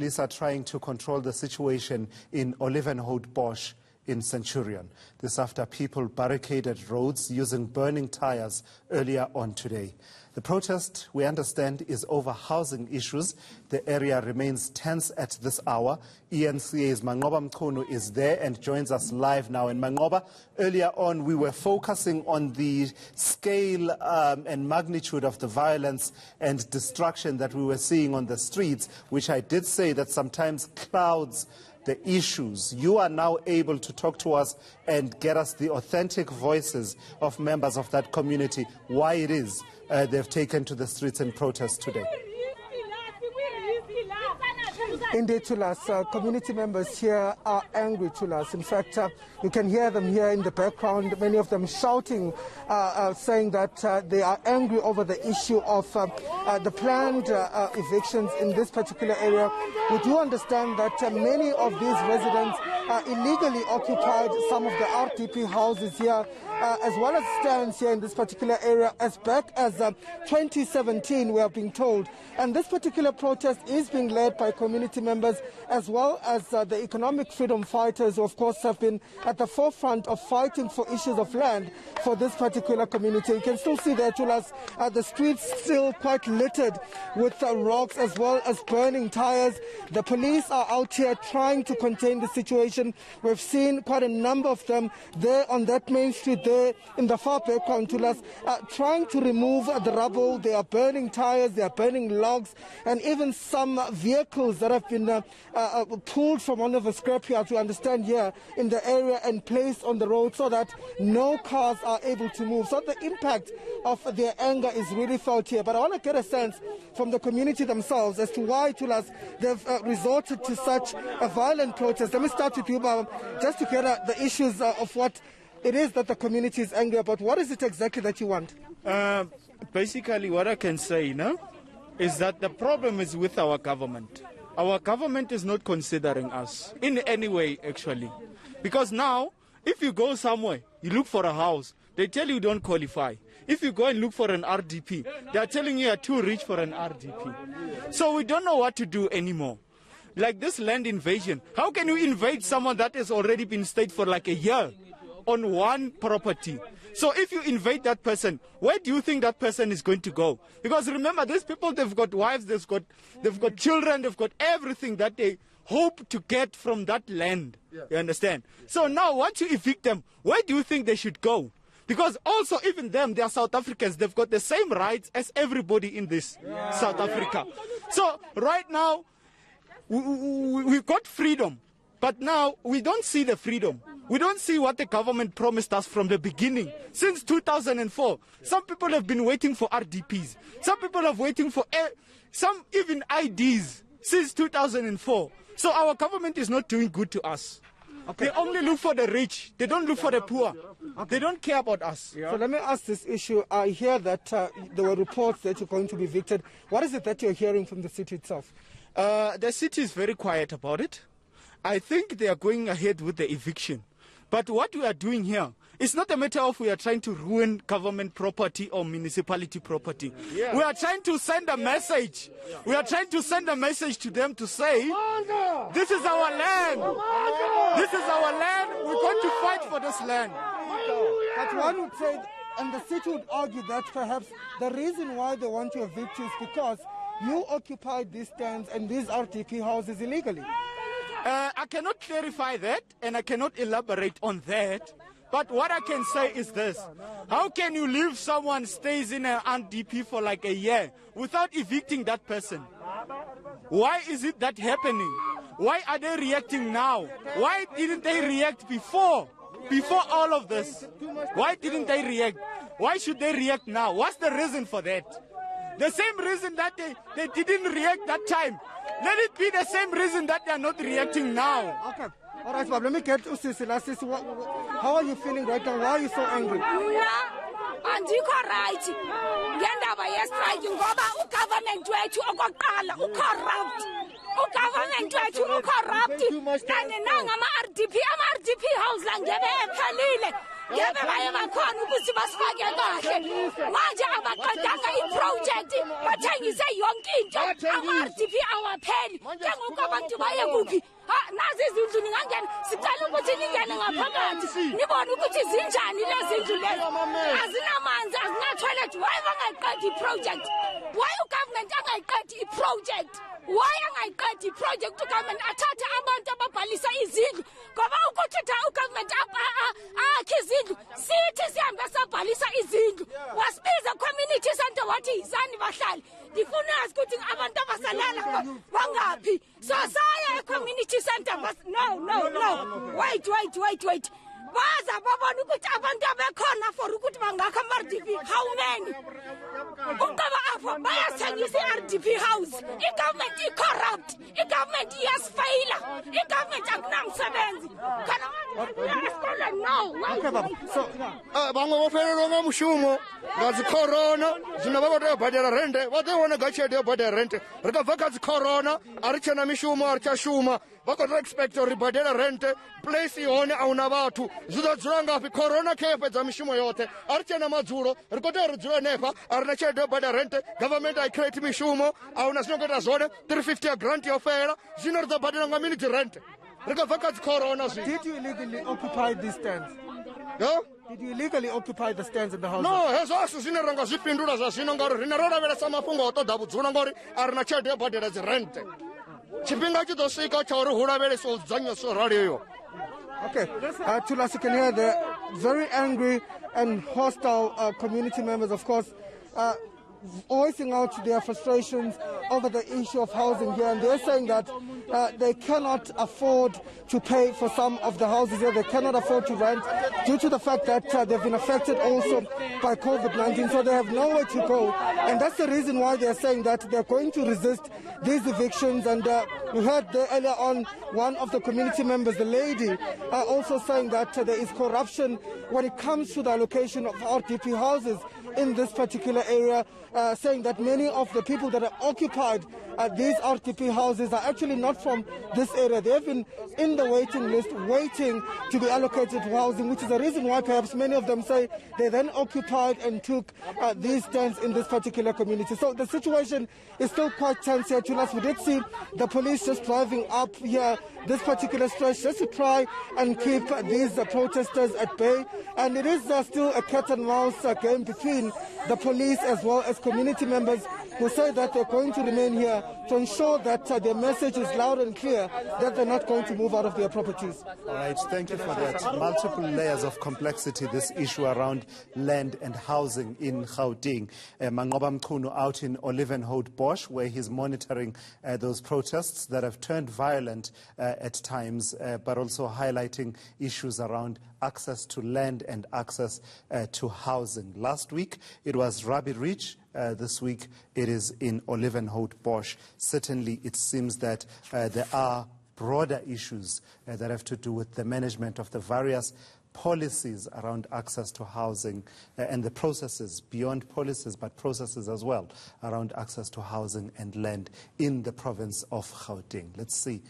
Police are trying to control the situation in Olievenhoutbosch in Centurion. This after people barricaded roads using burning tires earlier on today. The protest, we understand, is over housing issues. The area remains tense at this hour. eNCA's Mawande Kheswa is there and joins us live now. And Mawande, earlier on we were focusing on the scale and magnitude of the violence and destruction that we were seeing on the streets, which I did say that sometimes clouds the issues. You are now able to talk to us and get us the authentic voices of members of that community, why it is they've taken to the streets in protest today. Indeed, Tulas, community members here are angry, Tulas. In fact, you can hear them here in the background, many of them shouting, saying that they are angry over the issue of the planned evictions in this particular area. We do understand that many of these residents illegally occupied some of the RDP houses here, as well as stands here in this particular area as back as 2017, we are being told. And this particular protest is being led by community members as well as the economic freedom fighters, who of course have been at the forefront of fighting for issues of land for this particular community. You can still see there, Tulas, the streets still quite littered with rocks as well as burning tires. The police are out here trying to contain the situation. We've seen quite a number of them there on that main street there in the far background, Tulas, trying to remove the rubble. They are burning tires, they are burning logs, and even some vehicles that have been pulled from one of the scrapyards, we understand, here in the area and placed on the road so that no cars are able to move. So the impact of their anger is really felt here. But I want to get a sense from the community themselves as to why, Tulas, they've resorted to such a violent protest. Let me start with you, Baba, just to get the issues of what it is that the community is angry about. What is it exactly that you want? Basically, what I can say now is that the problem is with our government. Our government is not considering us in any way, actually. Because now, if you go somewhere, you look for a house, they tell you don't qualify. If you go and look for an RDP, they are telling you are too rich for an RDP. So we don't know what to do anymore. Like this land invasion, how can you invade someone that has already been stayed for like a year on one property? So if you invade that person, where do you think that person is going to go? Because remember, these people, they've got wives, they've got children, they've got everything that they hope to get from that land. Yeah. You understand? So now once you evict them, where do you think they should go? Because also even them, they are South Africans, they've got the same rights as everybody in this South Africa. So right now, we've got freedom, but now we don't see the freedom. We don't see what the government promised us from the beginning. Since 2004, some people have been waiting for RDPs. Some people are waiting for some even IDs since 2004. So our government is not doing good to us. Okay. They only look for the rich. They don't look for the poor. Okay. They don't care about us. So let me ask this issue. I hear that there were reports that you're going to be evicted. What is it that you're hearing from the city itself? The city is very quiet about it. I think they are going ahead with the eviction. But what we are doing here, it's not a matter of we are trying to ruin government property or municipality property. Yeah. We are trying to send a message. We are trying to send a message to them to say, this is our land. This is our land. We're going to fight for this land. But one would say, and the city would argue that perhaps the reason why they want to evict you is because you occupied these stands and these RDP houses illegally. I cannot clarify that, and I cannot elaborate on that. But what I can say is this. How can you leave someone stays in an RDP for like a year without evicting that person? Why is it that happening? Why are they reacting now? Why didn't they react before all of this? Why didn't they react? Why should they react now? What's the reason for that? The same reason that they didn't react that time. Let it be the same reason that they are not reacting now. Okay. All right, Bob, let me get to Sisila. How are you feeling right now? Why are you so angry? ngebe baye bakhona ukuthi basifake kahle manje abaqedanga iproject bathengise yonke into ama-RDP awapheli njengoku abantu baye kuphi nazi izindlu ningangena sicela ukuthi ningene ngaphakathi nibone ukuthi zinjani lezi zindlu lezo azinamanzi azina-toilet why bangayiqedi iproject why ugovernment angayiqedi iproject why angayiqedi iproject ugovernment athathe abantu ababhalisa izindlu ngoba ukuthi ugovernment akhe izindlu sithi sihambe sabhalisa izindlu wasibiza community center wathi yizani bahlali ndifuna yazi ukuthi abantu abasalala bangaphi so saya e-community center no wait baza babona ukuthi abantu abekhona for ukuthi bangakha ama-RDP how many ukaba apho bayathengisa i-RDP house i-government i-corrupt i-government iyasifayila i-government akunamsebenzi khona esikolweni no bangwe bofelelwa nga mushumo nga dzi corona zwino vha khou tea u badela rente vha ḓo wana nga tshelede yo badela rente ri khou bva kha dzi corona a ri tshena mishumo a ri tsha shuma vha khou tou expect uri badela rente place ihone a huna vhathu zwi ḓo dzula ngafhi corona khe fhedza mishumo yoṱhe a ri tshena madzulo ri khou tea uri dzule henefha a ri na tshelede yo badela rente government a i create mishumo a huna zwino khou ita zwone 350 ya grant yo fela zwino ri ḓo badela nga mini dzi rente ri khou bva kha dzi corona zwi Did you illegally occupy these stands? yo Did you illegally occupy the stands in the house? no hezwo asi zwine ra nga zwi fhindula zwa zwino ngauri rine ro lavhelesa mafhungo o ṱoḓa vhudzulo ngauri a ri na tshelede yo badela dzi rente tshifhinga tshi ḓo swika tsha uri hu lavhelesiwa u dzudzanywa raliyo. Okay, Tulas, you can hear the very angry and hostile community members, of course, voicing out their frustrations over the issue of housing here, and they're saying that they cannot afford to pay for some of the houses here. They cannot afford to rent due to the fact that they've been affected also by COVID-19, so they have nowhere to go, and that's the reason why they're saying that they're going to resist these evictions. And we heard there earlier on one of the community members, the lady, also saying that there is corruption when it comes to the allocation of RDP houses in this particular area, saying that many of the people that have occupied these RDP houses are actually not from this area. They have been in the waiting list, waiting to be allocated to housing, which is the reason why perhaps many of them say they then occupied and took these stands in this particular community. So the situation is still quite tense here. Tulas, we did see the police just driving up here this particular stretch just to try and keep these protesters at bay. And it is still a cat and mouse game between the police as well as community members who say that they're going to remain here to ensure that their message is loud and clear that they're not going to move out of their properties. All right, thank you for that. Multiple layers of complexity, this issue around land and housing in Gauteng. Manqoba Mchunu out in Olievenhoutbosch, where he's monitoring those protests that have turned violent at times, but also highlighting issues around access to land and access to housing. Last week, it was Rabbit Ridge. This week, it is in Olievenhoutbosch. Certainly, it seems that there are broader issues that have to do with the management of the various policies around access to housing and the processes, beyond policies, but processes as well, around access to housing and land in the province of Gauteng. Let's see